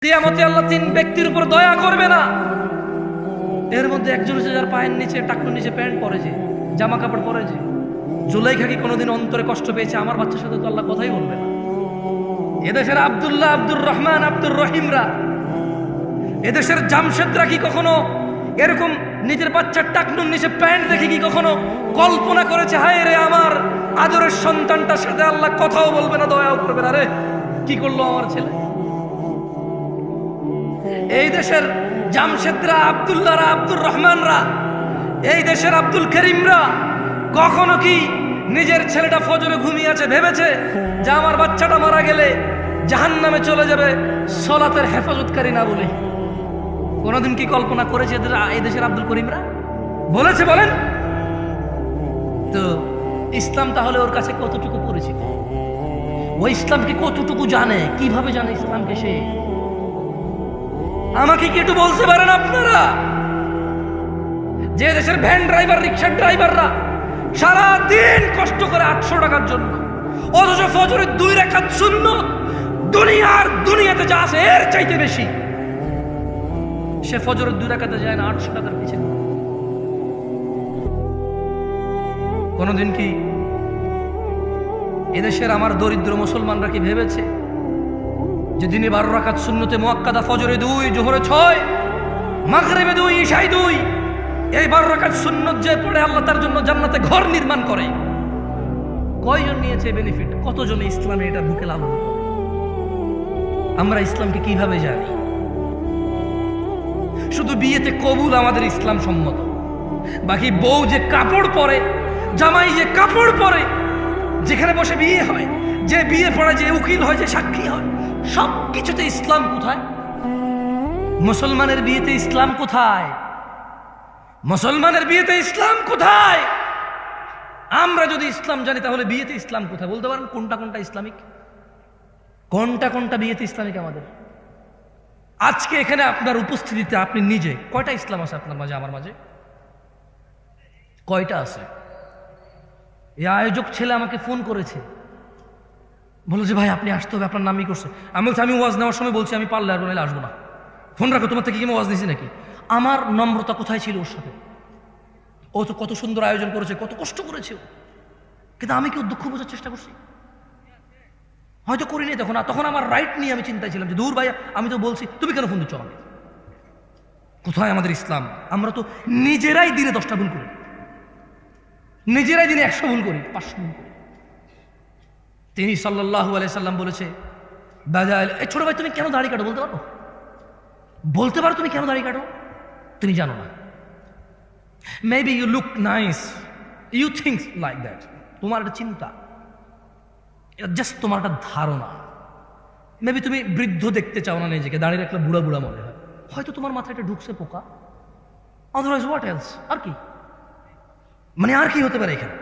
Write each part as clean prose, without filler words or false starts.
কিয়ামতে আল্লাহ তিন ব্যক্তির উপর দয়া করবে না। এর মধ্যে একজন হচ্ছে যার পায়ের নিচে টাকনুর নিচে প্যান্ট পরেছে, জামা কাপড় পরেছে। জুলাইখা কি কোনোদিন অন্তরে কষ্ট পেয়েছে? আমার বাচ্চার সাথে তো আল্লাহ কথাই বলবে না। এদেশের আব্দুল্লাহ, আব্দুর রহমান, আব্দুর রহিমরা, এদেশের জামশেদরা কি কখনো এরকম নিজের বাচ্চার টাকনুর নিচে প্যান্ট দেখে কি কখনো কল্পনা করেছে হায় রে আমার আদরের সন্তানটার সাথে আল্লাহ কথাও বলবে না, দয়াও করবে না, রে কি করলো আমার ছেলে? এই দেশের জামশেদরা, আব্দুল্লাহরা, আব্দুর রহমানরা, এই দেশের আব্দুল করিমরা কখনো কি নিজের ছেলেটা ফজরে ঘুমিয়ে আছে ভেবেছে যে আমার বাচ্চাটা মারা গেলে জাহান্নামে চলে যাবে সলাতের হেফাজতকারী না বলে? কোনদিন কি কল্পনা করেছে এই দেশের আব্দুল করিমরা? বলেছে? বলেন তো। ইসলাম তাহলে ওর কাছে কতটুকু পরিচিত? ও ইসলামকে কতটুকু জানে? কিভাবে জানে ইসলামকে সে? আমাকে কি একটু বলতে পারেন আপনারা? যে দেশের ভ্যান ড্রাইভার, রিক্সার ড্রাইভাররা সারা দিন কষ্ট করে 800 টাকার জন্য, অথচ ফজরের 2 রাকাত সুন্নত দুনিয়াতে যা আছে এর চাইতে বেশি, সে ফজরের 2 রাকাতে যায় না 800 টাকার পিছনে। কোনদিন কি এদেশের আমার দরিদ্র মুসলমানরা কি ভেবেছে যে দিনে 12 রাকাত সুন্নতে মুআক্কাদা, ফজরে 2, জোহরে 6, মাগরিবে 2, ইশায় 2, এই 12 রাকাত সুন্নত যে পড়ে আল্লাহ তার জন্য জান্নাতে ঘর নির্মাণ করে, কয়জন নিয়েছে বেনিফিট? কতজন ইসলামে এটা বুকে লালন করে? আমরা ইসলামকে কিভাবে জানি? শুধু বিয়েতে কবুল আমাদের ইসলাম সম্মত, বাকি বউ যে কাপড় পরে, জামাই যে কাপড় পরে, যেখানে বসে বিয়ে হয়, যে বিয়ে পড়া, যে উকিল হয়, যে সাক্ষী হয়, সব কিছুতে ইসলাম কোথায়? মুসলমানের বিয়েতে ইসলাম কোথায়? মুসলমানের বিয়েতে ইসলাম কোথায়? আমরা যদি ইসলাম জানি তাহলে বিয়েতে ইসলাম কোথায়? বলতে পারেন কোনটা কোনটা ইসলামিক, কোনটা কোনটা বিয়েতে ইসলামিক আমাদের? আজকে এখানে আপনার উপস্থিতিতে আপনি নিজে কয়টা ইসলাম আছে আপনার মাঝে, আমার মাঝে? কয়টা আছে? এই আয়োজক ছেলে আমাকে ফোন করেছে, বলো যে ভাই আপনি আসতে হবে, আপনার নামই করছে। আমি বলছি আমি ওয়াজ নেওয়ার সময় বলছি আমি পারলে আসবো, নাহলে আসবো না, ফোন রাখো, তোমার থেকে কি আমি ওয়াজ নিয়েছি নাকি? আমার নম্রতা কোথায় ছিল ওর সাথে? ও তো কত সুন্দর আয়োজন করেছে, কত কষ্ট করেছে, কিন্তু আমি কি ওর দুঃখ বোঝার চেষ্টা করছি? হয়তো করিনি তখন। তখন আমার রাইট নিয়ে আমি চিন্তায় ছিলাম যে দূর ভাই, আমি তো বলছি, তুমি কেন ফোন দিচ্ছ আমাকে? কোথায় আমাদের ইসলাম? আমরা তো নিজেরাই দিনে 10টা ভুল করি, নিজেরাই দিনে 100 ভুল করি, 500 ভুল করি। তিনি সাল্লাল্লাহু আলাইহি সাল্লাম বলেছে, এই ছোট ভাই তুমি কেন দাড়ি কাটো? বলতে পারো? বলতে পারো তুমি কেন দাড়ি কাটো? তুমি জানো না। Maybe you look nice, you think like that. তোমার একটা চিন্তা, এটা জাস্ট তোমার একটা ধারণা। মেবি তুমি বৃদ্ধ দেখতে চাও না নিজেকে, দাঁড়িয়ে রাখলে বুড়া বুড়া মনে হয়। হয়তো তোমার মাথায় এটা ঢুকছে পোকা, আদারওয়াইজ হোয়াট এলস? আর কি মানে, আর কি হতে পারে এখানে?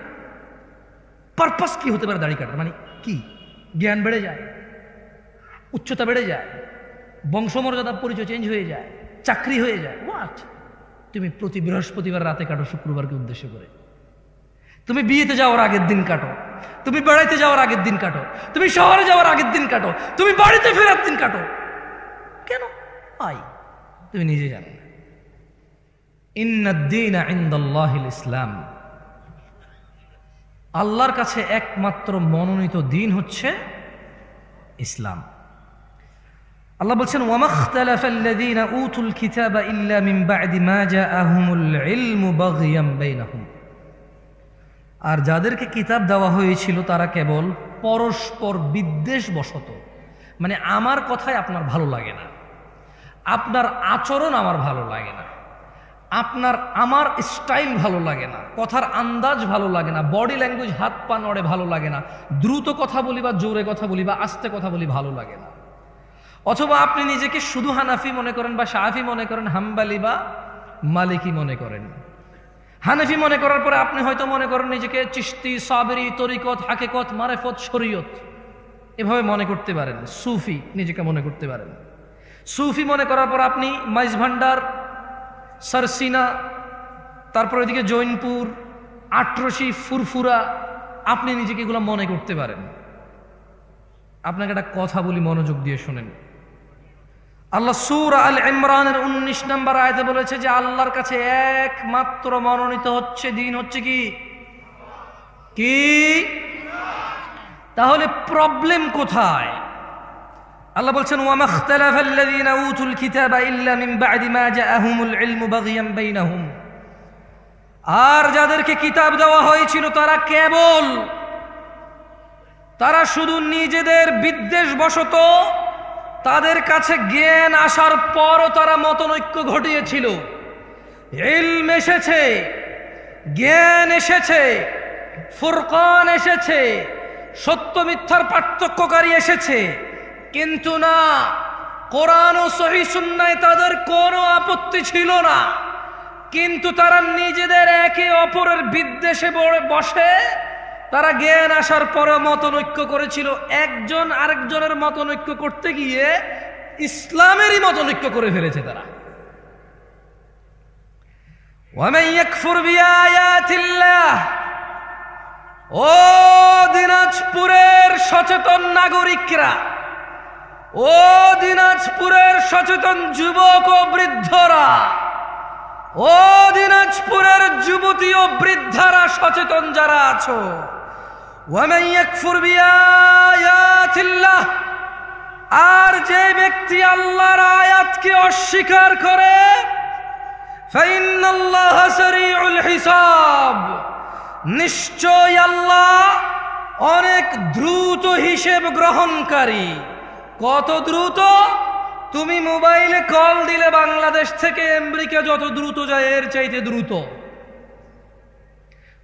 পারপাস কি হতে পারে দাড়ি কাটার? মানে কি? জ্ঞান বেড়ে যায়, উচ্চতা বেড়ে যায়, বংশমর্যাদার পরিচয় চেঞ্জ হয়ে যায়, চাকরি হয়ে যায়, হোয়াট? তুমি প্রতি বৃহস্পতিবার রাতে কাটো, শুক্রবারকে উদ্দেশ্য করে। তুমি বিয়েতে যাওয়ার আগের দিন কাটো, তুমি বেড়াইতে যাওয়ার আগের দিন কাটো, তুমি শহরে যাওয়ার আগের দিন কাটো, তুমি বাড়িতে ফেরার দিন কাটো। কেন? তুমি নিজে জানো না। ইন্নাদ-দীনা ইনদাল্লাহিল ইসলাম, আল্লাহর কাছে একমাত্র মনোনীত দিন হচ্ছে ইসলাম। আল্লাহ বলছেন, ওয়ামাখতালাফাল্লাযীনা উতুল কিতাবা ইল্লা মিন বা'দি মা জাআহুমুল ইলমু বাগিয়াম বাইনাহুম, আর যাদেরকে কিতাব দেওয়া হয়েছিল তারা কেবল পরস্পর বিদ্বেষ বশত, মানে আমার কথায় আপনার ভালো লাগে না, আপনার আচরণ আমার ভালো লাগে না, আমার স্টাইল ভালো লাগে না, কথার আন্দাজ ভালো লাগে না, বডি ল্যাঙ্গুয়েজ, হাত পা নড়ে ভালো লাগে না, দ্রুত কথা বলি বা জোরে কথা বলি বা আস্তে কথা বলি ভালো লাগে না। অথবা আপনি নিজেকে শুধু হানাফি মনে করেন বা শাফি মনে করেন, হাম্বালি বা মালিকি মনে করেন। হানাফি মনে করার পরে আপনি হয়তো মনে করেন নিজেকে চিশতি, সাবরি, তরিকত, হাকিকত, মারেফত, শরীয়ত এভাবে মনে করতে পারেন। সুফি নিজেকে মনে করতে পারেন। সুফি মনে করার পর আপনি মাইজ ভান্ডার, সারসিনা, তারপর এদিকে জৈনপুর, আটরশি, ফুরফুরা, আপনি নিজেকে এগুলো মনে করতে পারেন। আপনাকে একটা কথা বলি, মনোযোগ দিয়ে শোনেন। আল্লাহ সূরা আল ইমরানের 19 নম্বর আয়াতে বলেছে যে আল্লাহর কাছে একমাত্র মনোনীত হচ্ছে দিন হচ্ছে কি কি? তাহলে প্রবলেম কোথায়? আল্লাহ বলছেন ওয়ামা ইখতালাফাল্লাযীনা উতুল কিতাবা ইল্লা মিন বা'দি মা জাআহুমুল ইলমু বাগিয়ান বাইনাহুম। আর যাদেরকে কিতাব দেওয়া হয়েছিল তারা শুধু নিজেদের বিদ্বেষবশত তাদের কাছে জ্ঞান আসার পরও তারা মতনৈক্য ঘটিয়েছিল। ইলম এসেছে, জ্ঞান এসেছে, ফুরকান এসেছে, সত্য মিথ্যার পার্থক্যকারী এসেছে, কিন্তু না, কোরআন ও সহিহ সুন্নায় তাদের কোনো আপত্তি ছিল না। কিন্তু তারা নিজেদের একে অপরের বিদ্বেষে বসে তারা জ্ঞান আসার পরে মতনৈক্য করেছিল। একজন আরেকজনের মতনৈক্য করতে গিয়ে ইসলামেরই মতনৈক্য করে ফেলেছে তারা। ওয়ামান ইয়াকফুর বিআয়াতিল্লাহ, ও দিনাজপুরের সচেতন নাগরিকরা, ও দিনাজপুরের সচেতন যুবক ও বৃদ্ধরা, ও দিনাজপুরের যুবতী ও বৃদ্ধারা সচেতন যারা আছো, ওয়ামান ইয়াকফুর বিআয়াতিল্লাহ, আর যে ব্যক্তি আল্লাহর আয়াতকে অস্বীকার করে, ফাইন্নাল্লাহা সারিউল হিসাব, নিশ্চয় আল্লাহ অনেক দ্রুত হিসেব গ্রহণকারী। কত দ্রুত? তুমি মোবাইলে কল দিলে বাংলাদেশ থেকে আমেরিকা যত দ্রুত যায় এর চাইতে দ্রুত।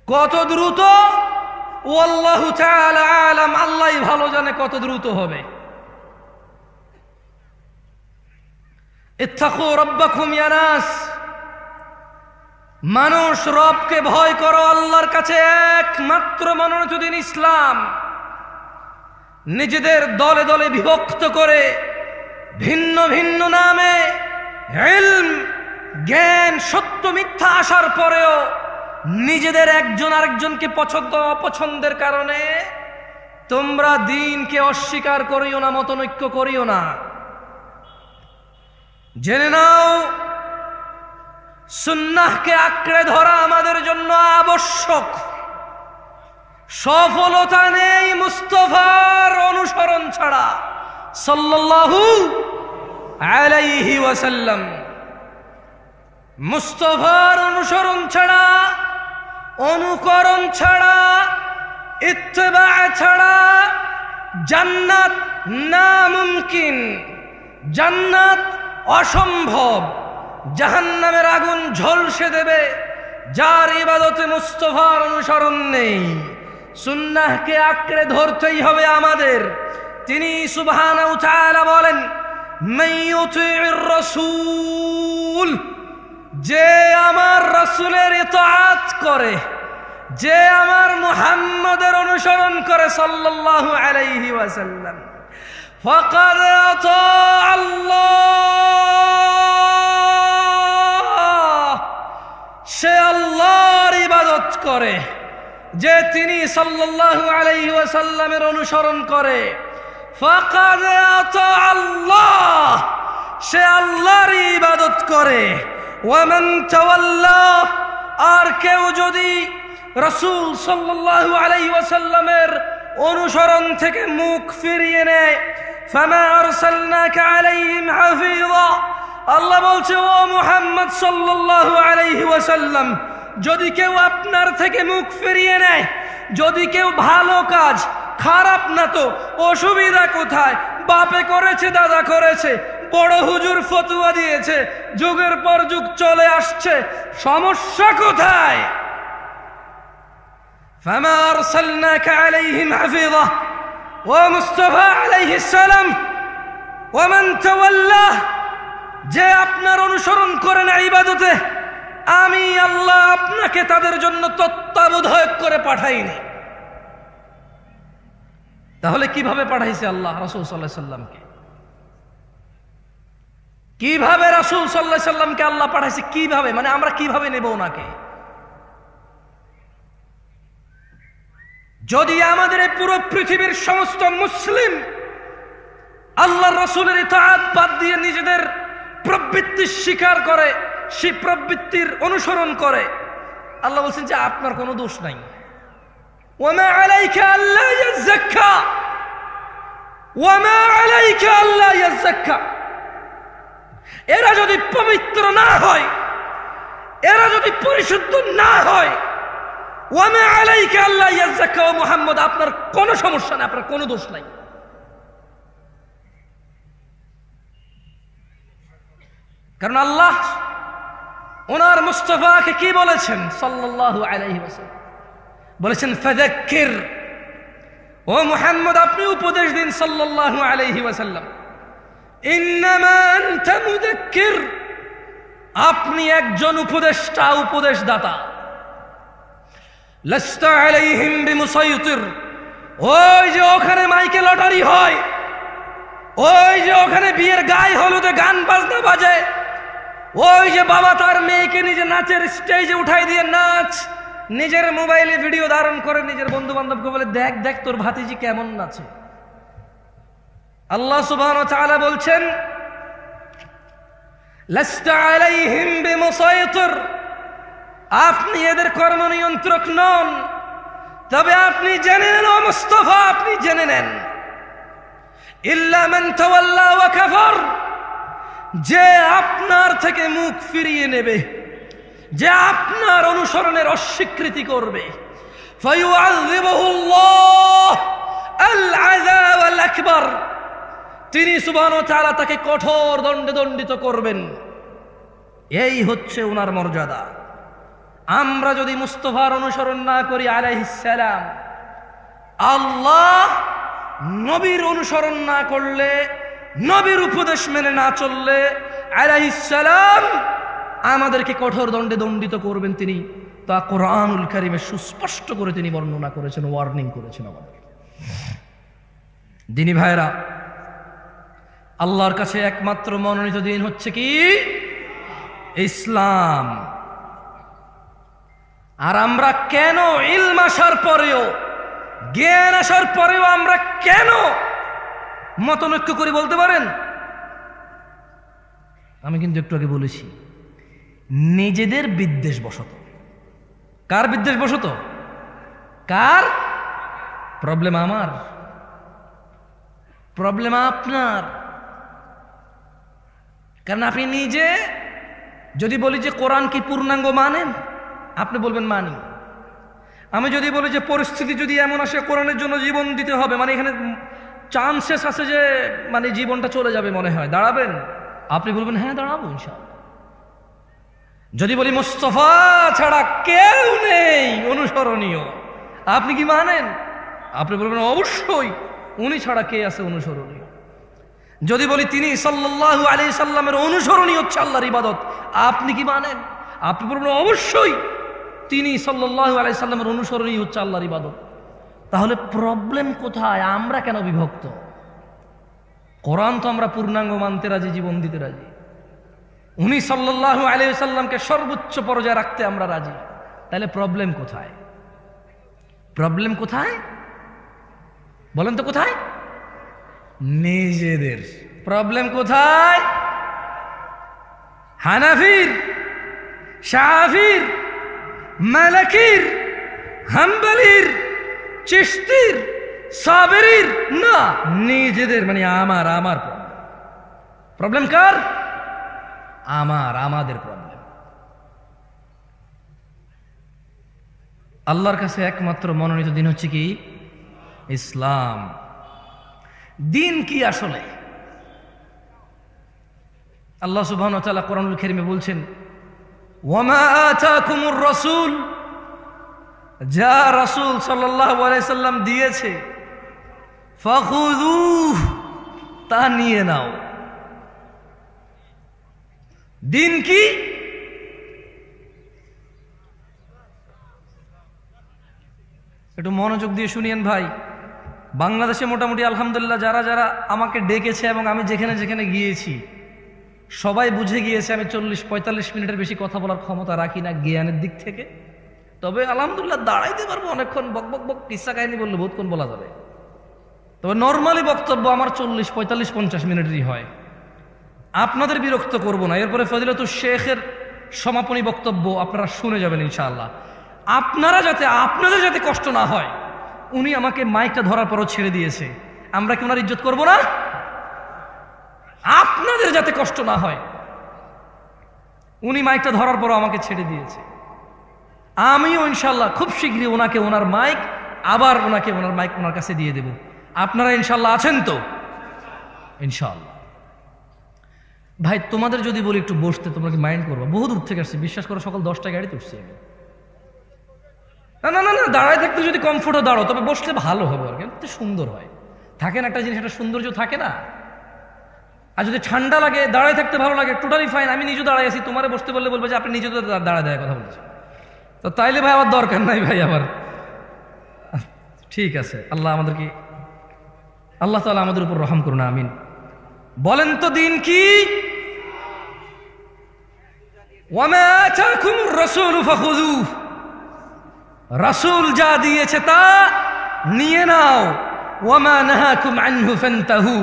কত দ্রুত? ওয়াল্লাহু তাআলা আলাম, আল্লাহই ভালো জানে কত দ্রুত হবে। ইত্তাকু রাব্বাকুম ইয়া নাস, মানুষ রবকে ভয় করো। আল্লাহর কাছে একমাত্র মনোনীত দিন ইসলাম। নিজেদের দলে দলে বিভক্ত করে ভিন্ন ভিন্ন নামে ইলম, জ্ঞান, সত্য মিথ্যা আসার পরেও নিজেদের একজন আরেকজনকে পছন্দ অপছন্দের কারণে তোমরা দ্বীনকে অস্বীকার করিও না, মতনৈক্য করিও না। জেনে নাও, সুন্নাহকে আঁকড়ে ধরা আমাদের জন্য আবশ্যক। সফলতা নেই মুস্তাফার অনুসরণ ছাড়া, সাল্লাল্লাহু আলাইহি ওয়াসাল্লাম। মুস্তাফার অনুসরণ ছাড়া, অনুকরণ ছাড়া, ইত্তেবা ছাড়া জান্নাত নামুমকিন, জান্নাত অসম্ভব। জাহান্নামের আগুন ঝলসে দেবে যার ইবাদতে মুস্তাফার অনুসরণ নেই। সুন্নাহকে আঁকড়ে ধরতেই হবে আমাদের। তিনি সুবহানাহু ওয়া তাআলা বলেন, মান ইউতিউর রাসূল, যে আমার রাসূলের ইতাআত করে, যে আমার মুহাম্মদের অনুসরণ করে সাল্লাল্লাহু আলাইহি ওয়াসাল্লাম, ফাকাদ আতা আল্লাহ, সে আল্লাহর ইবাদত করে। যে তিনি সাল্লাল্লাহু আলাইহি ওয়াসাল্লামের অনুসরণ করে, ফাকাদ আতা আল্লাহ, সে আল্লাহর ইবাদত করে। ওয়ামান তাওয়াল্লা, আর কেউ যদি রাসূল সাল্লাল্লাহু আলাইহি ওয়াসাল্লামের অনুসরণ থেকে মুখ ফিরিয়ে নেয়, ফামা আরসালনাকা আলাইহিম হাফিযা, আল্লাহ বলছে ও মুহাম্মদ সাল্লাল্লাহু আলাইহি ওয়াসাল্লাম, যদি কেউ আপনার থেকে মুখ ফিরিয়ে নেয়, যদি কেউ ভালো কাজ, খারাপ না তো অসুবিধা কোথায়? বাপে করেছে, দাদা করেছে, বড় হুজুর ফতোয়া দিয়েছে, যুগের পর যুগ চলে আসছে, সমস্যা কোথায়? ফামা আরসালনাকা আলাইহিম হাফিযা ওয়া মুস্তাফা আলাইহিস সালাম ওয়া মান তাওয়াল্লা, যে আপনার অনুসরণ করে না ইবাদতে, আমি আল্লাহ আপনাকে তাদের জন্য তত্ত্বাবধায়ক করে পাঠাইনি। তাহলে কিভাবে পাঠাইছে আল্লাহ রাসূল সাল্লাল্লাহু আলাইহি সাল্লামকে? কিভাবে রাসূল সাল্লাল্লাহু আলাইহি সাল্লামকে আল্লাহ পাঠাইছে? কিভাবে, মানে আমরা কিভাবে নেব ওনাকে? যদি আমাদের এই পুরো পৃথিবীর সমস্ত মুসলিম আল্লাহর রাসূলের ইতাআত বাদ দিয়ে নিজেদের প্রবৃত্তি স্বীকার করে, সেই প্রবৃত্তির অনুসরণ করে, আল্লাহ বলছেন যে আপনার কোনো দোষ নাই। ওয়ামা আলাইকা আল্লা ইয়াযাক্কা, ওয়ামা আলাইকা আল্লা ইয়াযাক্কা। এরা যদি পবিত্র না হয়, এরা যদি পরিশুদ্ধ না হয়, ওয়ামা আলাইকা আল্লা ইয়াযাক্কা, ও মুহাম্মদ আপনার কোনো সমস্যা নাই, আপনার কোনো দোষ নাই। কারণ আল্লাহ ওনার মুস্তাফাকে কি বলেছেন সাল্লাল্লাহু আলাইহি ওয়াসাল্লাম? বলেছেন ফাযাক্কির, ও মুহাম্মদ আপনি উপদেশ দিন সাল্লাল্লাহু আলাইহি ওয়াসাল্লাম। ইন্নামা আনতা মুযাক্কির, আপনি একজন উপদেষ্টা, উপদেশদাতা। লাস্তা আলাইহিম বিমুসাইতির, ওই যে ওখানে মাইকে লটারি হয়, ওই যে ওখানে বিয়ের গায়ে হলুদে গান বাজনা বাজে, ওই যে বাবা তার মেয়েকে নিজে নাচের স্টেজে উঠাই দিয়ে নাচ, নিজের মোবাইলে ভিডিও ধারণ করে নিজের বন্ধু বান্ধবকে বলে দেখ দেখ তোর ভাতিজি কেমন নাচে। আল্লাহ সুবহানাহু ওয়া তাআলা বলছেন লাস্তা আলাইহিম বিমুসাইতির, আপনি এদের কর্ম নিয়ন্ত্রক নন। তবে আপনি জেনে নেন ও মুস্তাফা, আপনি জেনে নেন ইল্লা মান তাওয়াল্লা ওয়া কাফার, যে আপনার থেকে মুখ ফিরিয়ে নেবে, যে আপনার অনুসরণের অস্বীকৃতি করবে, ফায়ুআযিবুহুল্লাহ আল আযাব আল আকবার, তিনি সুবহানাহু ওয়া তাআলা তাকে কঠোর দণ্ডে দণ্ডিত করবেন। এই হচ্ছে ওনার মর্যাদা। আমরা যদি মুস্তাফার অনুসরণ না করি আলাইহিস সালাম, আল্লাহ নবীর অনুসরণ না করলে, নবীর উপদেশ মেনে না চললে আলাইহিস সালাম আমাদেরকে কঠোর দণ্ডে দণ্ডিত করবেন। তিনি তা কোরআনুল কারীমে সুস্পষ্ট করে তিনি বর্ণনা করেছেন, ওয়ার্নিং করেছেন আমাদের। দিনী ভাইরা, আল্লাহর কাছে একমাত্র মনোনীত দিন হচ্ছে কি? ইসলাম। আর আমরা কেন ইলম আসার পরেও, জ্ঞান আসার পরেও আমরা কেন মতনৈক্য করি বলতে পারেন? আমি কিন্তু একটু আগে বলেছি, নিজেদের বিদ্বেষ বশত। কার বিদ্বেষ বশত? কার? প্রবলেম আমার, প্রবলেম আপনার। কারণ আপনি নিজে যদি বলি যে কোরআন কি পূর্ণাঙ্গ মানেন, আপনি বলবেন মানি। আমি যদি বলি যে পরিস্থিতি যদি এমন আসে কোরআনের জন্য জীবন দিতে হবে, মানে এখানে চান্সেস আছে যে মানে জীবনটা চলে যাবে মনে হয়, দাঁড়াবেন? আপনি বলবেন হ্যাঁ দাঁড়াবো ইনশাআল্লাহ। যদি বলি মুস্তাফা ছাড়া কেউ নেই অনুসরণীয়, আপনি কি মানেন? আপনি বলবেন অবশ্যই, উনি ছাড়া কে আছে অনুসরণীয়। যদি বলি তিনি সাল্লাল্লাহু আলাইহি সাল্লামের অনুসরণই হচ্ছে আল্লাহর ইবাদত, আপনি কি মানেন? আপনি বলবেন অবশ্যই, তিনি সাল্লাল্লাহু আলাইহি সাল্লামের অনুসরণই হচ্ছে আল্লাহর ইবাদত। তাহলে প্রবলেম কোথায়? আমরা কেন বিভক্ত? কোরআন তো আমরা পূর্ণাঙ্গ মানতে রাজি, জীবন দিতে রাজি। উনি সাল্লাল্লাহু আলাইহি সাল্লামকে সর্বোচ্চ পর্যায়ে রাখতে আমরা রাজি। তাহলে প্রবলেম কোথায়? প্রবলেম কোথায় বলেন তো? কোথায়? নিজেদের। প্রবলেম কোথায়? হানাফির, শাফির, মালিকির, হাম্বলির, চিশতির, সাবেরির না, নিজেদের। মানে আমার প্রবলেম কার? আমাদের প্রবলেম। আল্লাহর কাছে একমাত্র মনোনীত দিন হচ্ছে কি? ইসলাম। দিন কি আসলে? আল্লাহ সুবহানাহু ওয়া তাআলা কোরআনুল কারীমে বলছেন, ওয়ামা আতাকুমুর রাসূল, যা রাসূল সাল্লাল্লাহু আলাইহি সাল্লাম দিয়েছে, ফাখুযুহু, তা নিয়ে নাও। দিন কি? একটু মনোযোগ দিয়ে শুনিয়েন ভাই। বাংলাদেশে মোটামুটি আলহামদুলিল্লাহ যারা যারা আমাকে ডেকেছে এবং আমি যেখানে যেখানে গিয়েছি সবাই বুঝে গিয়েছে আমি 40-45 মিনিটের বেশি কথা বলার ক্ষমতা রাখি না জ্ঞানের দিক থেকে। তবে আলহামদুলিল্লাহ দাঁড়াইতে পারবো অনেকক্ষণ, বক বক বক কিসা কাহিনী বললে বহুতক্ষণ বলা যাবে। তবে নর্মালি বক্তব্য আমার 40, 45, 50 মিনিটেরই হয়। আপনাদের বিরক্ত করব না। এরপরে ফজিলাতুল শেখের সমাপনী বক্তব্য আপনারা শুনে যাবেন ইনশাআল্লাহ। আপনাদের যাতে কষ্ট না হয়, উনি আমাকে মাইকটা ধরার পরও ছেড়ে দিয়েছে, আমরা কি ওনার ইজ্জত করব না? আপনাদের যাতে কষ্ট না হয়, উনি মাইকটা ধরার পরও আমাকে ছেড়ে দিয়েছে। আমিও ইনশাআল্লাহ খুব শীঘ্রই ওনাকে ওনার মাইক ওনার কাছে দিয়ে দেব। আপনারা ইনশাআল্লাহ আছেন তো? ইনশাআল্লাহ। ভাই তোমাদের যদি বলি একটু বসতে, তোমরা কি মাইন্ড করবো? বহু দূর থেকে আসছি, বিশ্বাস করো, সকাল 10টায় গাড়িতে উঠছি আমি। না, দাঁড়ায় থাকতে যদি কমফোর্টও দাঁড়ো, তবে বসলে ভালো হবে আর কি, সুন্দর হয়। থাকে না একটা জিনিস, একটা সৌন্দর্য থাকে না। আর যদি ঠান্ডা লাগে, দাঁড়ায় থাকতে ভালো লাগে, টোটালি ফাইন। আমি নিজে দাঁড়ায় আছি, তোমারে বসতে বললে বলবে যে আপনি নিজে তো দাঁড়ায় দাঁড়ায় কথা বলছেন, তো তাইলে ভাই আমার দরকার নাই ভাই আবার। ঠিক আছে, আল্লাহ তাআলা আমাদের উপর রহম করুন, আমিন। বলেন তো দিন কি? ওয়ামা আতাকুমুর রাসূলু ফাখুযুহু, রাসূল যা দিয়েছে তা নিয়ে নাও। ওয়ামা নাহাকুম আনহু ফান্তাহু,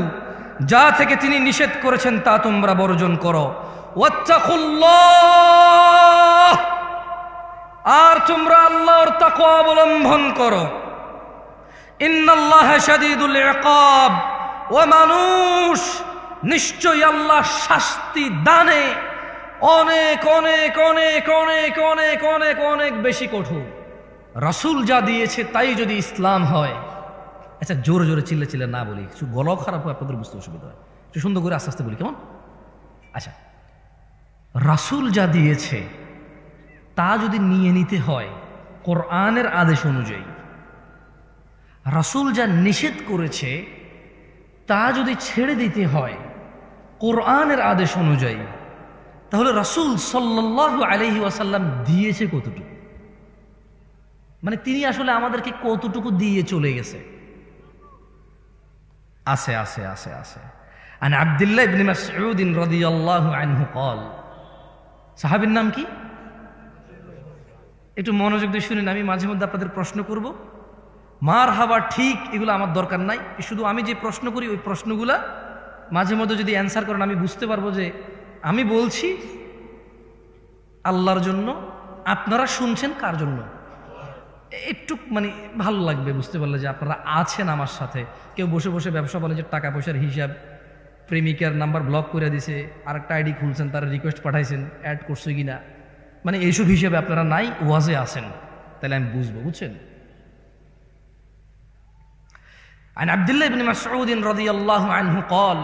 যা থেকে তিনি নিষেধ করেছেন তা তোমরা বর্জন করো। ওয়াত্তাকুল্লাহ, আর তোমরা আল্লাহর তাকওয়া অবলম্বন করো। ইন্নাল্লাহা শাদীদুল ইকাব, ও মানুষ, নিশ্চয়ই আল্লাহ শাস্তি দানে অনেক অনেক অনেক অনেক অনেক অনেক অনেক বেশি কঠোর। রাসূল যা দিয়েছে তাই যদি ইসলাম হয়। আচ্ছা, জোরে জোরে চিল্লে চিল্লে না বলি, কিছু গলাও খারাপ হয়, আপনাদের বুঝতে অসুবিধা হয়, একটু সুন্দর করে আস্তে আস্তে বলি, কেমন? আচ্ছা, রাসূল যা দিয়েছে তা যদি নিয়ে নিতে হয় কোরআনের আদেশ অনুযায়ী, রাসূল যা নিষেধ করেছে তা যদি ছেড়ে দিতে হয় কোরআনের আদেশ অনুযায়ী, তাহলে রাসূল সাল্লাল্লাহু আলাইহি ওয়াসাল্লাম দিয়েছে কতটুকু? মানে তিনি আসলে আমাদেরকে কতটুকু দিয়ে চলে গেছে? আছে আছে আছে আছে। আন আব্দুল্লাহ ইবনে মাসউদ রাদিয়াল্লাহু আনহু قال, সাহাবীর নাম কি? একটু মনোযোগ দিয়ে শুনেন, আমি মাঝে মধ্যে আপনাদের প্রশ্ন করব। মারহাবা, ঠিক, এগুলো আমার দরকার নাই। শুধু আমি যে প্রশ্ন করি ওই প্রশ্নগুলা মাঝে মধ্যে যদি অ্যান্সার করেন, আমি বুঝতে পারবো যে আমি বলছি আল্লাহর জন্য, আপনারা শুনছেন কার জন্য। একটু মানে ভালো লাগবে বুঝতে পারলে যে আপনারা আছেন আমার সাথে। কেউ বসে বসে ব্যবসা বলে যে টাকা পয়সার হিসাব, প্রেমিকার নাম্বার ব্লক করে দিছে, আরেকটা আইডি খুলছেন, তারা রিকোয়েস্ট পাঠাইছেন, অ্যাড করছে কিনা, মানে এইসব হিসাবে আপনারা নাই, ওয়াজে আছেন, তাহলে আমি বুঝবো, বুঝছেন? عن عبد الله بن مسعود رضي الله عنه قال,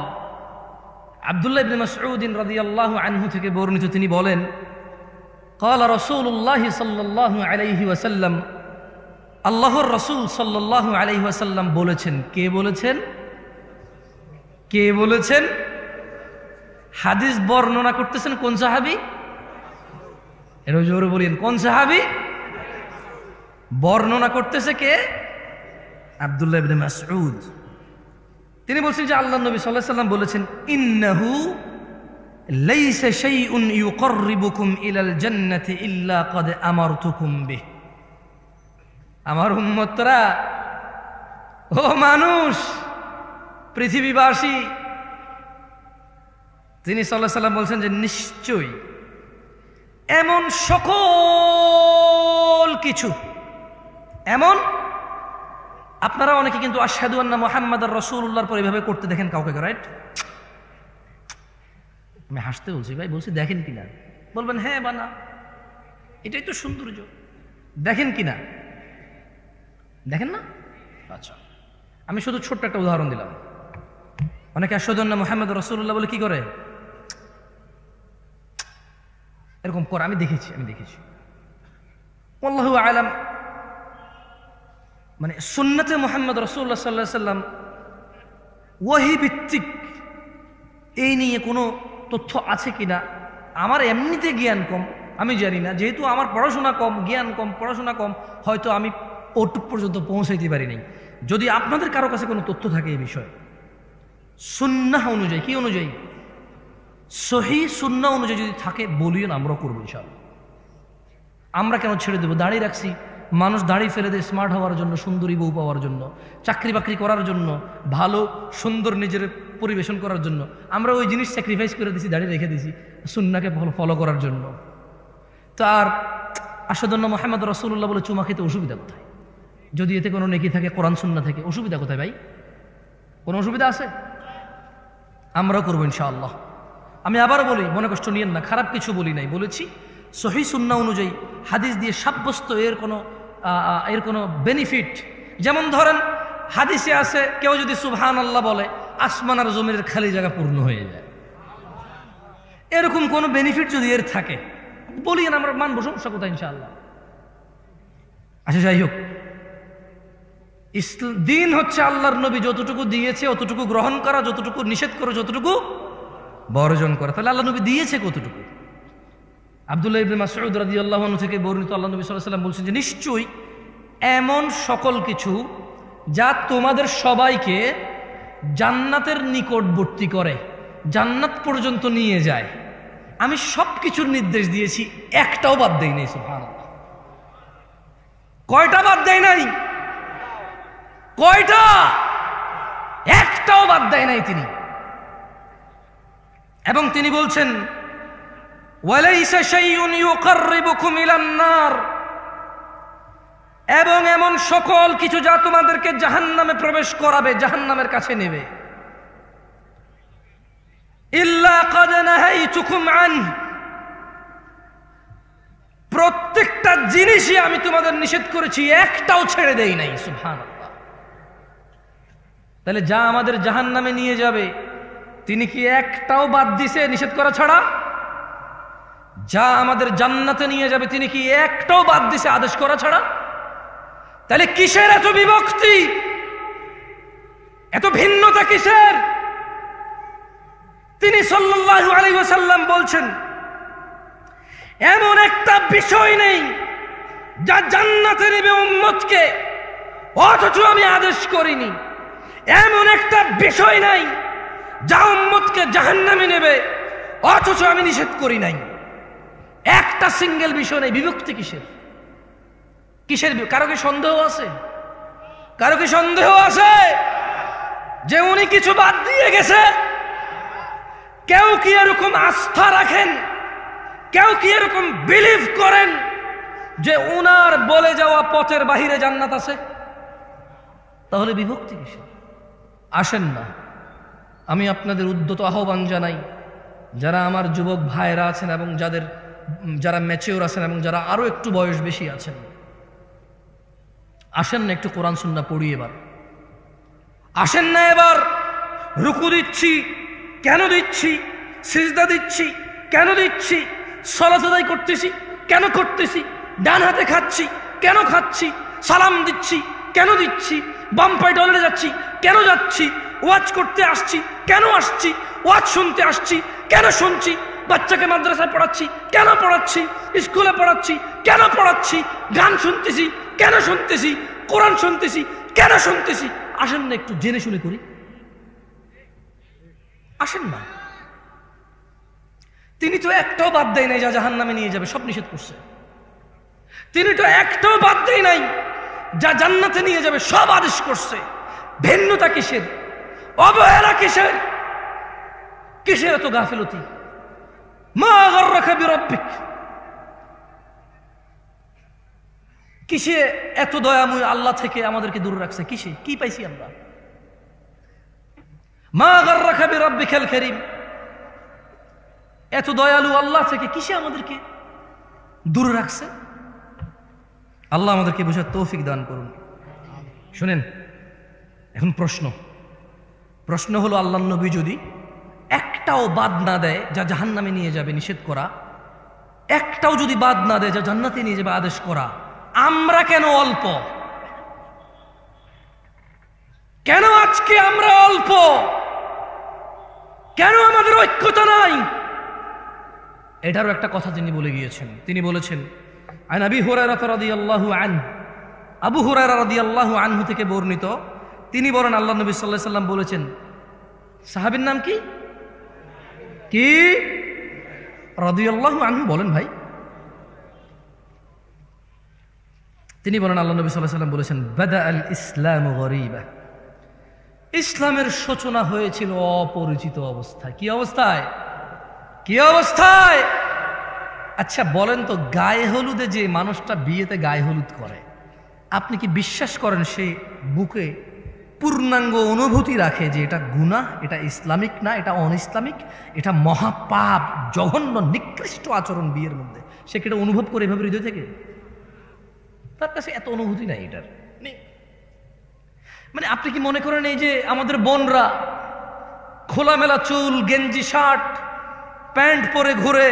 আব্দুল্লাহ ইবনে মাসউদ রাদিয়াল্লাহু আনহু থেকে বর্ণিত, তিনি বলেন, قال رسول الله صلى الله عليه وسلم, আল্লাহর রাসূল সাল্লাল্লাহু আলাইহি ওয়াসাল্লাম বলেছেন। কে বলেছেন? কে বলেছেন? হাদিস বর্ণনা করতেছেন কোন সাহাবী? এর জোরে বলেন, কোন সাহাবী? বর্ণনা করতেছে কে? আব্দুল্লাহ ইবনে মাসউদ। তিনি বলছেন যে আল্লাহর নবী সাল্লাল্লাহু আলাইহি ওয়াসাল্লাম বলেছেন, ইন্নাহু লাইসা শাইউন ইউকাররিবুকুম ইলাল জান্নাতি ইল্লা ক্বাদ আমারতুকুম বিহি। আমার উম্মতরা, ও মানুষ, পৃথিবীবাসী, তিনি সাল্লাল্লাহু আলাইহি ওয়াসাল্লাম বলছেন যে নিশ্চয়ই এমন সকল কিছু, এমন, আপনারা অনেকে কিন্তু আশহাদু আন্না মুহাম্মাদার রাসূলুল্লাহর পর এভাবে করতে দেখেন কাউকে, রাইট? আমি হাসতে বলছি ভাই, বলছি দেখেন কিনা। বলবেন হ্যাঁ বা না, এটাই তো সৌন্দর্য। দেখেন কিনা? দেখেন না? আচ্ছা, আমি শুধু ছোট্ট একটা উদাহরণ দিলাম। অনেকে আশহাদু আন্না মুহাম্মাদার রাসূলুল্লাহ বলে কি করে? এরকম করে, আমি দেখেছি। আল্লাহু আ'লাম, মানে সুন্নতে মুহাম্মদ রাসূলুল্লাহ সাল্লাল্লাহু আলাইহি ওয়াসাল্লাম ওহী ভিত্তিক এই নিয়ে কোনো তথ্য আছে কিনা, আমার এমনিতে জ্ঞান কম, আমি জানি না। যেহেতু আমার পড়াশোনা কম, জ্ঞান কম, পড়াশোনা কম, হয়তো আমি ওটুক পর্যন্ত পৌঁছাইতে পারি নাই। যদি আপনাদের কারো কাছে কোনো তথ্য থাকে এই বিষয়ে, সুন্নাহ অনুযায়ী, কি অনুযায়ী? সহিহ সুন্নাহ অনুযায়ী যদি থাকে বলিও না, আমরাও করবো ইনশাআল্লাহ। আমরা কেন ছেড়ে দেবো? দাঁড়িয়ে রাখছি, মানুষ দাড়ি ফেলে দেয় স্মার্ট হওয়ার জন্য, সুন্দরী বউ পাওয়ার জন্য, চাকরি বাকরি করার জন্য, ভালো সুন্দর নিজের পরিবেশন করার জন্য। আমরা ওই জিনিস স্যাক্রিফাইস করে দিছি, দাড়ি রেখে দিছি সুন্নাহকে ফলো করার জন্য। তো আর আশহাদু মুহাম্মাদুর রাসূলুল্লাহ বলে চুমা খেতে অসুবিধা কোথায়? যদি এতে কোনো নেকি থাকে কোরআন সুন্নাহ থেকে, অসুবিধা কোথায় ভাই? কোনো অসুবিধা আছে? আমরাও করবো ইনশাআল্লাহ। আমি আবারও বলি, মনে কষ্ট নিয়েন না, খারাপ কিছু বলি নাই, বলেছি সহিহ সুন্নাহ অনুযায়ী হাদিস দিয়ে সাব্যস্ত এর কোনো বেনিফিট। যেমন ধরেন হাদিসে আছে কেউ যদি সুবহানাল্লাহ বলে আসমান আর জমিনের খালি জায়গা পূর্ণ হয়ে যায়। এরকম কোনো বেনিফিট যদি এর থাকে বলি না, আমরা মানবো, সমস্যা কোথায় ইনশাআল্লাহ। আচ্ছা যাই হোক, দিন হচ্ছে আল্লাহর নবী যতটুকু দিয়েছে অতটুকু গ্রহণ করা, যতটুকু নিষেধ করে যতটুকু বর্জন করা। তাহলে আল্লাহ নবী দিয়েছে কতটুকু? আব্দুল্লাহ ইবনে মাসউদ রাদিয়াল্লাহু আনহু থেকে বর্ণিত, আল্লাহ নবী সাল্লাল্লাহু আলাইহি ওয়াসাল্লাম বলছেন যে নিশ্চয়ই এমন সকল কিছু যা তোমাদের সবাইকে জান্নাতের নিকটবর্তী করে, জান্নাত পর্যন্ত নিয়ে যায়, আমি সব কিছুর নির্দেশ দিয়েছি, একটাও বাদ দেই নাই। সুবহানাল্লাহ। কয়টা বাদ দেয় নাই? কয়টা? একটাও বাদ দেয় নাই তিনি। এবং তিনি বলছেন ওয়ালাইসা শাইউন ইউকাররিবুকুম ইলান নার, এবং এমন সকল কিছু যা তোমাদেরকে জাহান্নামে প্রবেশ করাবে, জাহান্নামের কাছে নেবে, ইল্লা ক্বাদ নাহাইতুকুম আন, প্রত্যেকটা জিনিসই আমি তোমাদের নিষেধ করেছি, একটাও ছেড়ে দেই নাই। সুবহানাল্লাহ। তাহলে যা আমাদের জাহান্নামে নিয়ে যাবে তিনি কি একটাও বাদ দিছে নিষেধ করা ছাড়া? যা আমাদের জান্নাতে নিয়ে যাবে তিনি কি একটাও বাদ দিছে আদেশ করা ছাড়া? তাহলে কিসের এত বিভক্তি, এত ভিন্নতা কিসের? তিনি সাল্লাল্লাহু আলাইহি ওয়াসাল্লাম বলছেন এমন একটা বিষয় নেই যা জান্নাতে নেবে উম্মতকে অথচ আমি আদেশ করিনি, এমন একটা বিষয় নাই যা উম্মতকে জাহান্নামে নেবে অথচ আমি নিষেধ করি নাই। একটা সিঙ্গেল বিষয় নেই, বিভক্তি কিসের? কিসের? কারো কি সন্দেহ আছে? কারো কি সন্দেহ আছে যে উনি কিছু বাদ দিয়ে গেছে? কেউ কি এরকম আস্থা রাখেন, কেউ কি এরকম বিলিভ করেন যে উনার বলে যাওয়া পথের বাহিরে জান্নাত আছে? তাহলে বিভক্তি কিসের? আসেন না, আমি আপনাদের উদ্যত আহ্বান জানাই, যারা আমার যুবক ভাইরা আছেন এবং যারা ম্যাচিওর আছেন এবং যারা আরো একটু বয়স বেশি আছেন, আসেন না একটু কোরআন সুন্নাহ পড়ি। এবার আসেন না, এবার রুকু দিচ্ছি কেন দিচ্ছি, সিজদা দিচ্ছি কেন দিচ্ছি, সালাত আদায় করতেছি কেন করতেছি, ডান হাতে খাচ্ছি কেন খাচ্ছি, সালাম দিচ্ছি কেন দিচ্ছি, বাম পায়ে টয়লেটে যাচ্ছি কেন যাচ্ছি, ওয়াজ করতে আসছি কেন আসছি, ওয়াজ শুনতে আসছি কেন শুনছি, বাচ্চাকে মাদ্রাসায় পড়াচ্ছি কেন পড়াচ্ছি, স্কুলে পড়াচ্ছি কেন পড়াচ্ছি, গান শুনতেছি কেন শুনতেছি, কোরআন শুনতেছি কেন শুনতেছি। আসেন না একটু জেনে শুনে করি। আসেন না। তিনি তো একটাও বাদ দেয় নাই যা জাহান্নামে নিয়ে যাবে, সব নিষেধ করছে। তিনি তো একটাও বাদ দেয় নাই যা জান্নাতে নিয়ে যাবে, সব আদেশ করছে। ভিন্নতা কিসের? অবহেলা কিসের? কিসের এত গাফিলতি? মা গাররাকা বিরাব্বিক, কিসে এত দয়াময় আল্লাহ থেকে আমাদেরকে দূরে রাখছে? কিসে? কি পাইছি আমরা? মা গাররাকা বিরাব্বিকাল কারীম, এত দয়ালু আল্লাহ থেকে কিসে আমাদেরকে দূরে রাখছে? আল্লাহ আমাদেরকে বোঝার তৌফিক দান করুন। শুনেন, এখন প্রশ্ন হলো, আল্লাহর নবী যদি একটাও বাদ না দেয় যা জাহান্নামে নিয়ে যাবে নিষেধ করা, একটাও যদি বাদ না দেয় যা জান্নাতে নিয়ে যাবে আদেশ করা, আমরা কেন অল্প? কেন আজকে আমরা অল্প? কেন আমাদের ঐক্যতা নাই? এটারও একটা কথা তিনি বলে গিয়েছেন। তিনি বলেছেন আন আবি হুরায়রা রাদিয়াল্লাহু আনহু, আবু হুরায়রা রাদিয়াল্লাহু আনহু থেকে বর্ণিত, তিনি বলেন আল্লাহ নবী সাল্লাল্লাহু আলাইহি সাল্লাম বলেছেন, সাহাবীর নাম কি? কি রাদিয়াল্লাহু আনহু বলেন ভাই? তিনি বলেন, আল্লাহ নবী সাল্লাল্লাহু আলাইহি ওয়াসাল্লাম বলেছেন, বাদা আল ইসলাম গরীবা, ইসলামের সূচনা হয়েছিল অপরিচিত অবস্থায়। কি অবস্থায়? কি অবস্থায়? আচ্ছা বলেন তো, গায়ে হলুদে যে মানুষটা বিয়েতে গায়ে হলুদ করে, আপনি কি বিশ্বাস করেন সে বুকে পূর্ণাঙ্গ অনুভূতি রাখে যে এটা গুনাহ, এটা ইসলামিক না, এটা অন ইসলামিক, এটা মহাপাপ, জঘন্য নিকৃষ্ট আচরণ বিয়ের মধ্যে? সে কি এটা অনুভব করে এভাবে হৃদয় থেকে? তার কাছে এত অনুভূতি নাই এটার, নেই। মানে আপনি কি মনে করেন এই যে আমাদের বোনরা খোলামেলা চুল, গেঞ্জি শার্ট প্যান্ট পরে ঘুরে,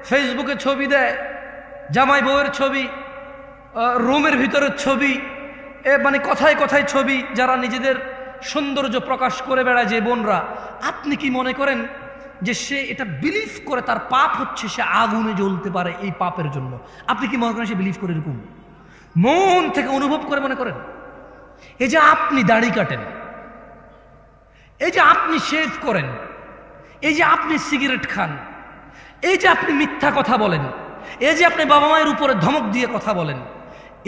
ফেসবুকে ছবি দেয়, জামাই বউয়ের ছবি, রুমের ভিতরের ছবি, মানে কথায় কথায় ছবি, যারা নিজেদের সৌন্দর্য প্রকাশ করে বেড়ায় যে বোনরা, আপনি কি মনে করেন যে সে এটা বিলিভ করে তার পাপ হচ্ছে, সে আগুনে জ্বলতে পারে এই পাপের জন্য? আপনি কি মনে করেন সে বিলিভ করে এরকম? মন থেকে অনুভব করে মনে করেন? এই যে আপনি দাড়ি কাটেন, এই যে আপনি শেভ করেন, এই যে আপনি সিগারেট খান, এই যে আপনি মিথ্যা কথা বলেন, এই যে আপনি বাবা মায়ের উপরে ধমক দিয়ে কথা বলেন,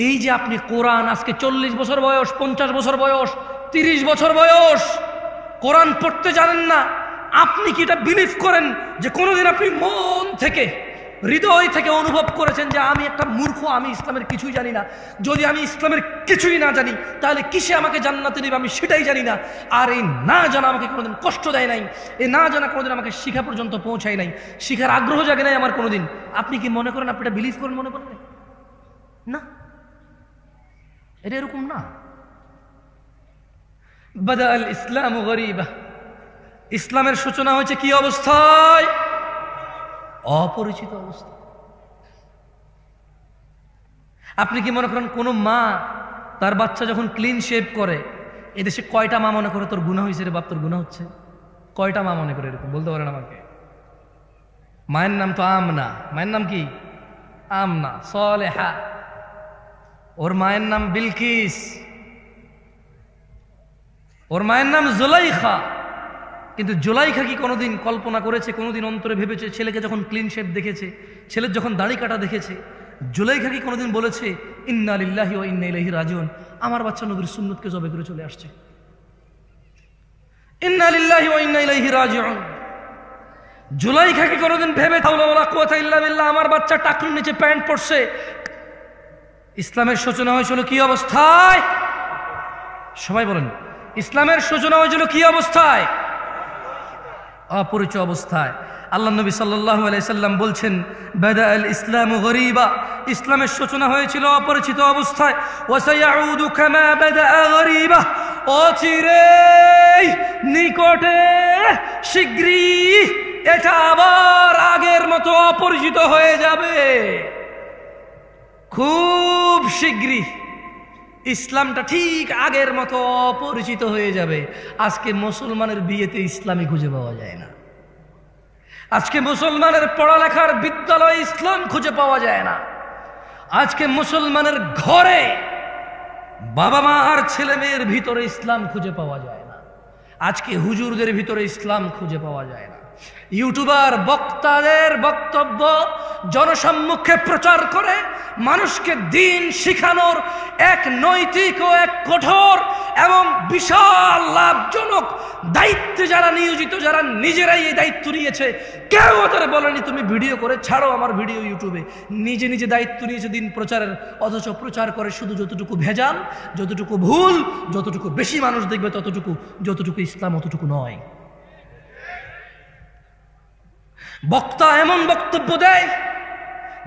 এই যে আপনি কোরআন আজকে 40 বছর বয়স, 50 বছর বয়স, 30 বছর বয়স, কোরআন পড়তে জানেন না, আপনি কি এটা বিলিভ করেন যে কোনোদিন আপনি মন থেকে, হৃদয় থেকে অনুভব করেছেন যে আমি একটা মূর্খ, আমি ইসলামের কিছুই জানি না? যদি আমি ইসলামের কিছুই না জানি তাহলে কিসে আমাকে জান্নাতে নেবে আমি সেটাই জানি না। আর এই না জানা আমাকে কোনোদিন কষ্ট দেয় নাই, এই না জানা কোনোদিন আমাকে শিখা পর্যন্ত পৌঁছায় নাই, শিখার আগ্রহ জাগে নাই আমার কোনোদিন। আপনি কি মনে করেন আপনি এটা বিলিভ করেন? মনে করেন না, এটা এরকম না। বাদা আল ইসলাম গরীবা, ইসলামের সূচনা হয়েছে কি অবস্থায়? অপরিচিত অবস্থা। আপনি কি মনে করেন কোন মা তার বাচ্চা যখন ক্লিন শেভ করে, এদেশে কয়টা মা মনে করে তোর গুনাহ হয়েছে রে বাপ, তোর গুনাহ হচ্ছে? কয়টা মা মনে করে এরকম? বলতে পারেন আমাকে? মায়ের নাম তো আমনা, মায়ের নাম কি? আমনা সলেহা, ওর মায়ের নাম বিলকিস, ওর মায়ের নাম জুলাইখা। কিন্তু জুলাইখা কি কোনোদিন কল্পনা করেছে, কোনোদিন অন্তরে ভেবেছে, ছেলেকে যখন ক্লিন শেভ দেখেছে, ছেলের যখন দাড়ি কাটা দেখেছে, জুলাইখা কি কোনোদিন বলেছে ইন্না লিল্লাহি ওয়া ইন্না ইলাইহি রাজিউন, আমার বাচ্চা নবীর সুন্নতকে জবে করে চলে আসছে? ইন্না লিল্লাহি ওয়া ইন্না ইলাইহি রাজিউন। জুলাইখা কি কোনোদিন ভেবে হাওলা ওয়ালা কুওয়াতা ইল্লা বিল্লাহ, আমার বাচ্চা টাকনুর নিচে প্যান্ট পরছে? ইসলামের সূচনা হয়েছিল কি অবস্থায়? সবাই বলেন, ইসলামের সূচনা হয়েছিল কি অবস্থায়? অপরিচিত অবস্থায়। আল্লাহ নবী সাল্লাল্লাহু আলাইহি সাল্লাম বলছেন, বাদা আল ইসলাম গরীবা, ইসলামের সূচনা হয়েছিল অপরিচিত অবস্থায়। ওয়া সায়াউদু কামা বাদা গরীবা, অচিরেই, নিকটে, শীঘ্রই এটা আবার আগের মতো অপরিচিত হয়ে যাবে। খুব শীঘ্রই ইসলামটা ঠিক আগের মতো অপরিচিত হয়ে যাবে। আজকে মুসলমানের বিয়েতে ইসলামই খুঁজে পাওয়া যায় না, আজকে মুসলমানের পড়ালেখার বিদ্যালয়ে ইসলাম খুঁজে পাওয়া যায় না, আজকে মুসলমানের ঘরে বাবা মা আর ছেলে মেয়ের ভিতরে ইসলাম খুঁজে পাওয়া যায় না, আজকে হুজুরদের ভিতরে ইসলাম খুঁজে পাওয়া যায় না। ইউটিউবার বক্তাদের বক্তব্য জনসম্মুখে প্রচার করে মানুষকে দিন শিখানোর এক নৈতিক ও এক কঠোর এবং বিশাল লাভজনক দায়িত্বে যারা নিয়োজিত, যারা নিজেরাই এই দায়িত্ব নিয়েছে, কেউ ওদের বলেনি তুমি ভিডিও করে ছাড়ো আমার ভিডিও ইউটিউবে। নিজে নিজে দায়িত্ব নিয়েছে দিন প্রচারের, অথচ প্রচার করে শুধু যতটুকু ভেজাল, যতটুকু ভুল, যতটুকু বেশি মানুষ দেখবে ততটুকু, যতটুকু ইসলাম অতটুকু নয়। বক্তা এমন বক্তব্য দেয়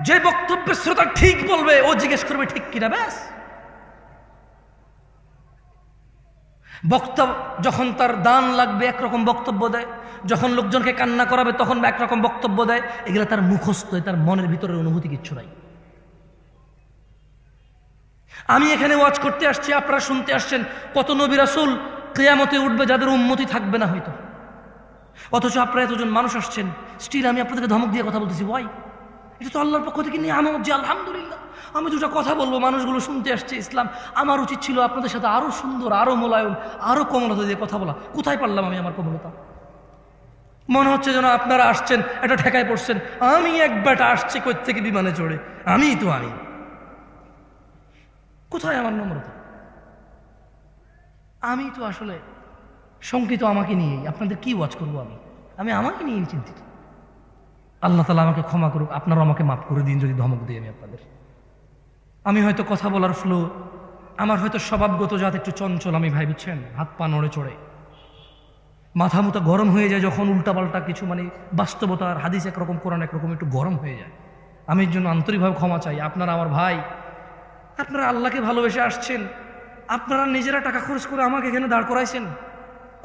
যে বক্তব্যের শ্রোতা ঠিক বলবে, ও জিজ্ঞেস করবে ঠিক কিনা, ব্যাস। বক্তা যখন তার দান লাগবে একরকম বক্তব্য দেয়, যখন লোকজনকে কান্না করাবে তখন একরকম বক্তব্য দেয়। এগুলো তার মুখস্থ, তার মনের ভিতরের অনুভূতি কিচ্ছু নাই। আমি এখানে ওয়াজ করতে আসছি, আপনারা শুনতে আসছেন, কত নবী রাসূল কিয়ামতে উঠবে যাদের উম্মতি থাকবে না হয়তো, অথচ আপনারা এতজন মানুষ আসছেন, স্টিল আমি আপনাদেরকে ধমক দিয়ে কথা বলতেছি। ওয়াই? এটা তো আল্লাহর পক্ষ থেকে নিয়ামত যে আলহামদুলিল্লাহ আমি দুটা কথা বলবো, মানুষগুলো শুনতে আসছে ইসলাম। আমার উচিত ছিল আপনাদের সাথে আরো সুন্দর, আরো মোলায়ম, আরো কোমলতা দিয়ে কথা বলা। কোথায় পারলাম আমি আমার কোমলতা? মনে হচ্ছে যেন আপনারা আসছেন এটা ঠেকায় পড়ছেন। আমি এক বেটা আসছে কই থেকে বিমানে চড়ে, আমি তো আমি। কোথায় আমার নম্রতা? আমি তো আসলে শঙ্কিত আমাকে নিয়েই। আপনাদের কি ওয়াজ করবো আমি আমাকে নিয়েই চিন্তিত। আল্লাহ তাআলা আমাকে ক্ষমা করুক, আপনারাও আমাকে মাফ করে দিন যদি ধমক দিই আমি আপনাদের। আমি হয়তো কথা বলার ফ্লো, আমার হয়তো স্বভাবগত জাত একটু চঞ্চল আমি ভাই, বুঝছেন? হাত পা নড়ে চড়ে, মাথা মুথা গরম হয়ে যায় যখন উল্টাপাল্টা কিছু মানে বাস্তবতার হাদিস একরকম, কোরআন একরকম একটু গরম হয়ে যায়। আমি এর জন্য আন্তরিকভাবে ক্ষমা চাই। আপনারা আমার ভাই, আপনারা আল্লাহকে ভালোবেসে আসছেন, আপনারা নিজেরা টাকা খরচ করে আমাকে এখানে দাঁড় করাইছেন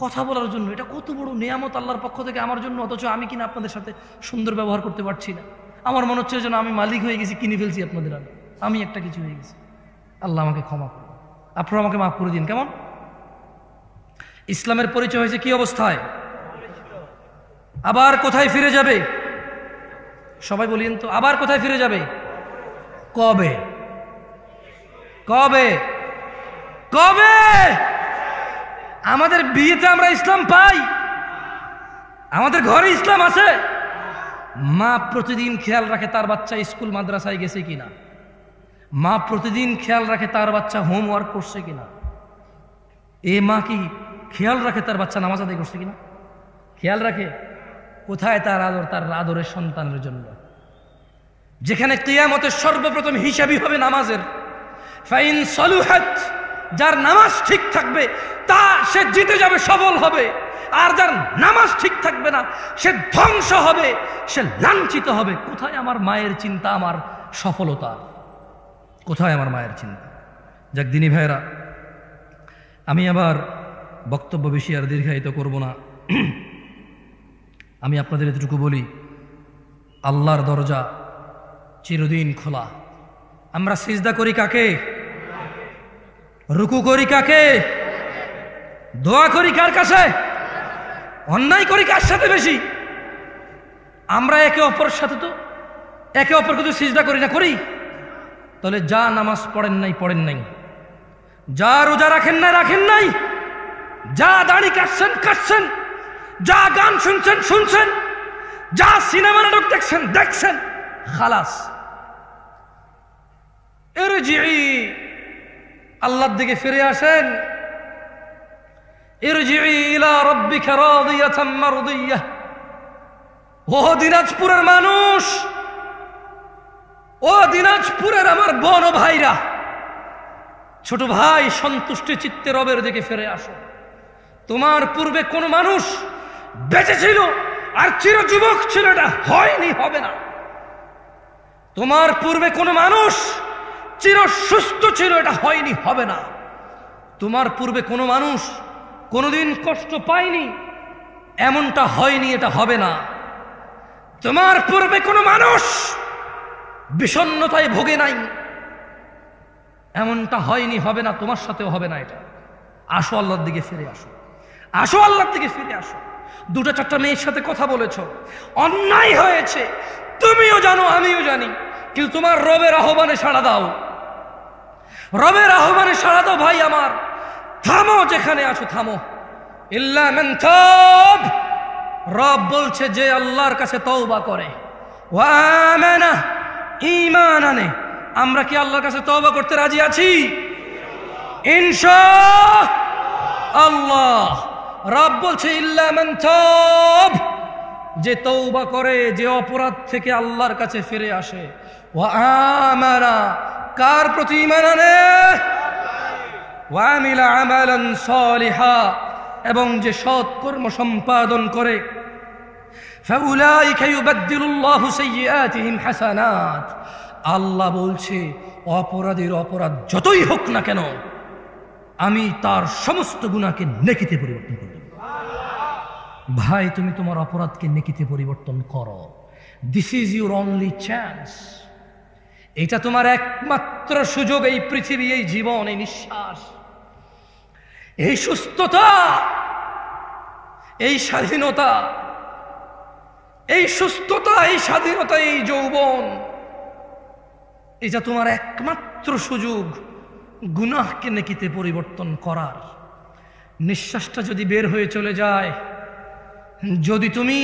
কথা বলার জন্য। এটা কত বড় নিয়ামত আল্লাহর পক্ষ থেকে আমার জন্য, অথচ আমি কিনা আপনাদের সাথে সুন্দর ব্যবহার করতে পারছি না। আমার মনে হচ্ছে যেন আমি মালিক হয়ে গেছি, কিনে ফেলছি আপনাদের। আমি একটা কিছু হয়ে গেছি। আল্লাহ আমাকে ক্ষমা করুন, আপনারা আমাকে মাফ করে দিন। কেমন ইসলামের পরিচয় হয়েছে কি অবস্থায়, আবার কোথায় ফিরে যাবে? সবাই বলিয়েন তো, আবার কোথায় ফিরে যাবে? কবে কবে কবে? আমাদের বিয়েতে আমরা ইসলাম পাই? আমাদের ঘরে ইসলাম আছে? মা প্রতিদিন খেয়াল রাখে তার বাচ্চা স্কুল মাদ্রাসায় গেছে কিনা, মা প্রতিদিন খেয়াল রাখে তার বাচ্চা হোমওয়ার্ক করছে কিনা। এ মা কি খেয়াল রাখে তার বাচ্চা নামাজ আদায় করছে কিনা? খেয়াল রাখে। কোথায় তার আদর, তার আদরের সন্তানের জন্য? যেখানে কিয়ামতের সর্বপ্রথম হিসাবই হবে নামাজের। ফাইন সলুহাত, যার নামাজ ঠিক থাকবে তা সে জিতে যাবে, সফল হবে। আর যার নামাজ ঠিক থাকবে না সে ধ্বংস হবে, সে লাঞ্ছিত হবে। কোথায় আমার মায়ের চিন্তা, আমার সফলতা? কোথায় আমার মায়ের চিন্তা? যাক দিনী ভাইয়েরা, আমি আবার বক্তব্য বেশি আর দীর্ঘায়িত করব না। আমি আপনাদের এতটুকু বলি, আল্লাহর দরজা চিরদিন খোলা। আমরা সিজদা করি কাকে? রুকু করি কাকে? দোয়া করি কার কাছে? অন্যায় করি কার সাথে বেশি? আমরা একে অপরের সাথে তো একে অপরকে তো সিজদা করি না, করি? তাহলে যা নামাজ পড়েন নাই, যা রোজা রাখেন নাই, যা দাড়ি কাটছেন, যা গান শুনছেন, যা সিনেমা নাটক দেখছেন, খালাস। ইরজিই, আল্লাহর দিকে ফিরে আসেন। ইরজিই ইলা রাব্বিকা রাদিয়াতাম মারদিয়াহ। ও দিনাজপুরের মানুষ, ও দিনাজপুরের আমার বোন ও ভাইরা, ছোট ভাই, সন্তুষ্ট চিত্তে রবের দিকে ফিরে আসো। তোমার পূর্বে কোন মানুষ বেঁচে ছিল আর চির যুবক ছিল, এটা হয়নি, হবে না। তোমার পূর্বে কোন মানুষ চির সুস্থ ছিল, এটা হয়নি, হবে না। তোমার পূর্বে কোন মানুষ কোনোদিন কষ্ট পায়নি, এমনটা হয়নি, এটা হবে না। তোমার পূর্বে কোন মানুষ বিষণ্ণতায় ভোগে নাই, এমনটা হয়নি, হবে না, তোমার সাথেও হবে না এটা। আসো আল্লাহর দিকে ফিরে আসো, আসো আল্লাহর দিকে ফিরে আসো। দুটো চারটা মেয়ের সাথে কথা বলেছ, অন্যায় হয়েছে, তুমিও জানো আমিও জানি, কিন্তু তোমার রবের আহ্বানে সাড়া দাও, রবের আহ্বানে সাড়া দাও। ভাই আমার, থামো, যেখানে আছো থামো। ইল্লা মান তাব, রব বলছে যে আল্লাহর কাছে তওবা করে, ওয়া আমানা, ঈমান আনে। আমরা কি আল্লাহর কাছে তওবা করতে রাজি আছি? ইনশাআল্লাহ। রব বলছে ইল্লা মান তাব, যে তওবা করে, যে অপরাধ থেকে আল্লাহর কাছে ফিরে আসে। ওয়া আমানা, কার প্রতি ঈমান আনে? ওয়া আমিলা আমালান সালিহা, এবং যে সৎ কর্ম সম্পাদন করে। ফাউলাইকা ইউবাদদিলুল্লাহু সাইয়্যাতিহিম হাসানাত, আল্লাহ বলছে অপরাধীর অপরাধ যতই হোক না কেন আমি তার সমস্ত গুনাহকে নেকিতে পরিবর্তন করে দেব। ভাই, তুমি তোমার অপরাধকে নেকিতে পরিবর্তন করো। This is your only chance. এটা তোমার একমাত্র সুযোগ। এই পৃথিবী, এই জীবন, এই নিঃশ্বাস, এই সুস্থতা, এই স্বাধীনতা, এই সুস্থতা, এই স্বাধীনতা, এই যৌবন, এটা তোমার একমাত্র সুযোগ গুনাহকে নেকিতে পরিবর্তন করার। নিঃশ্বাসটা যদি বের হয়ে চলে যায়, যদি তুমি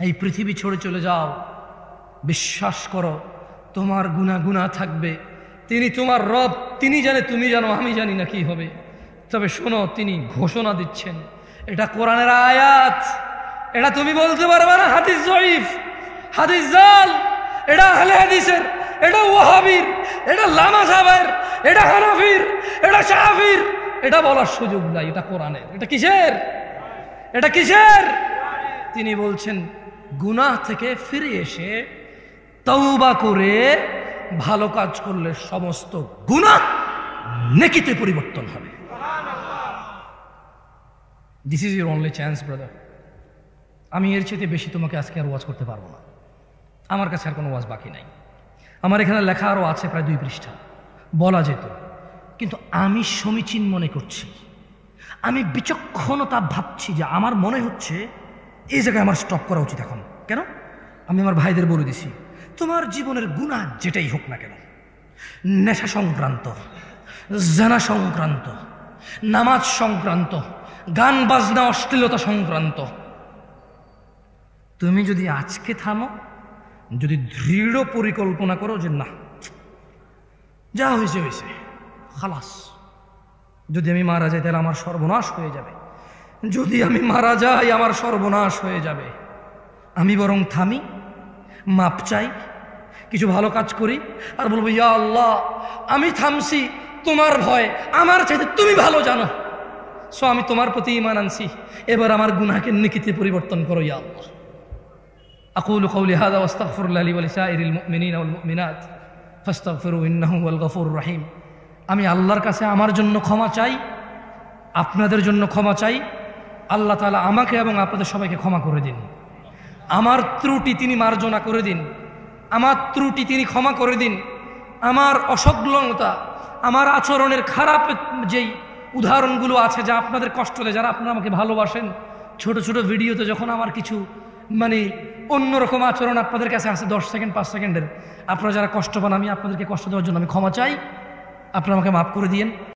এই পৃথিবী ছেড়ে চলে যাও, বিশ্বাস করো তোমার গুনাহ থাকবে, তিনি তোমার রব তিনি জানে, তুমি জানো, আমি জানি না কি হবে। তবে শোনো, তিনি ঘোষণা দিচ্ছেন, এটা কোরআনের আয়াত, এটা তুমি বলতে পারবে না হাদিস জয়ীফ, হাদিস জাল, এটা আহলে হাদিসের, এটা ওয়াহাবির, এটা লামা সাহেবের, এটা হানাফির, এটা শাফির, এটা বলার সুযোগ নাই, এটা কোরআনের। এটা কিসের? এটা কিসের? তিনি বলছেন গুনাহ থেকে ফিরে এসে তওবা করে ভালো কাজ করলে সমস্ত গুনাহ নেকিতে পরিবর্তন হবে। This is your only chance brother. আমি এর চেয়ে বেশি তোমাকে আজকে আর ওয়াজ করতে পারবো না, আমার কাছে আর কোনো ওয়াজ বাকি নাই। আমার এখানে লেখা আরও আছে প্রায় 2 পৃষ্ঠা, বলা যেত, কিন্তু আমি সমীচীন মনে করছি, আমি বিচক্ষণতা ভাবছি যে আমার মনে হচ্ছে এই জায়গায় আমার স্টপ করা উচিত এখন। কেন? আমি আমার ভাইদের বলে দিছি, তোমার জীবনের গুনাহ যেটাই হোক না কেন, নেশা সংক্রান্ত, জানা সংক্রান্ত, নামাজ সংক্রান্ত, গান বাজনা অশ্লীলতা সংক্রান্ত, তুমি যদি আজকে থামো, যদি দৃঢ় পরিকল্পনা করো যে না যা হয়েছে হয়েছে খালাস, যদি আমি মারা যাই তাহলে আমার সর্বনাশ হয়ে যাবে, যদি আমি মারা যাই আমার সর্বনাশ হয়ে যাবে, আমি বরং থামি, মাপ চাই, কিছু ভালো কাজ করি, আর বলবো ইয়া আল্লাহ আমি থামছি তোমার ভয়, আমার চাইতে তুমি ভালো জানো, সো আমি তোমার প্রতি ঈমান আনছি, এবার আমার গুনাহকে নেকিতে পরিবর্তন করো ইয়া আল্লাহ। আকুলু কওলি হাযা ওয়াস্তাগফিরুল্লাহ লি ওয়া লিসাইরিল মুমিনিনা ওয়াল মুমিনাত ফাস্তাগফিরু ইন্নাহু হুয়াল গফুরুর রহিম। আমি আল্লাহর কাছে আমার জন্য ক্ষমা চাই, আপনাদের জন্য ক্ষমা চাই, আল্লাহ তাআলা আমাকে এবং আপনাদের সবাইকে ক্ষমা করে দিন। আমার ত্রুটি তিনি মার্জনা করে দিন, আমার ত্রুটি তিনি ক্ষমা করে দিন, আমার অসংলগ্নতা, আমার আচরণের খারাপ যেই উদাহরণগুলো আছে যা আপনাদের কষ্ট দেয়, যারা আপনারা আমাকে ভালোবাসেন, ছোট ছোট ভিডিওতে যখন আমার কিছু মানে অন্যরকম আচরণ আপনাদের কাছে আছে 10 সেকেন্ড 5 সেকেন্ডের, আপনারা যারা কষ্ট পান, আমি আপনাদেরকে কষ্ট দেওয়ার জন্য আমি ক্ষমা চাই, আপনারা আমাকে মাফ করে দিয়েন।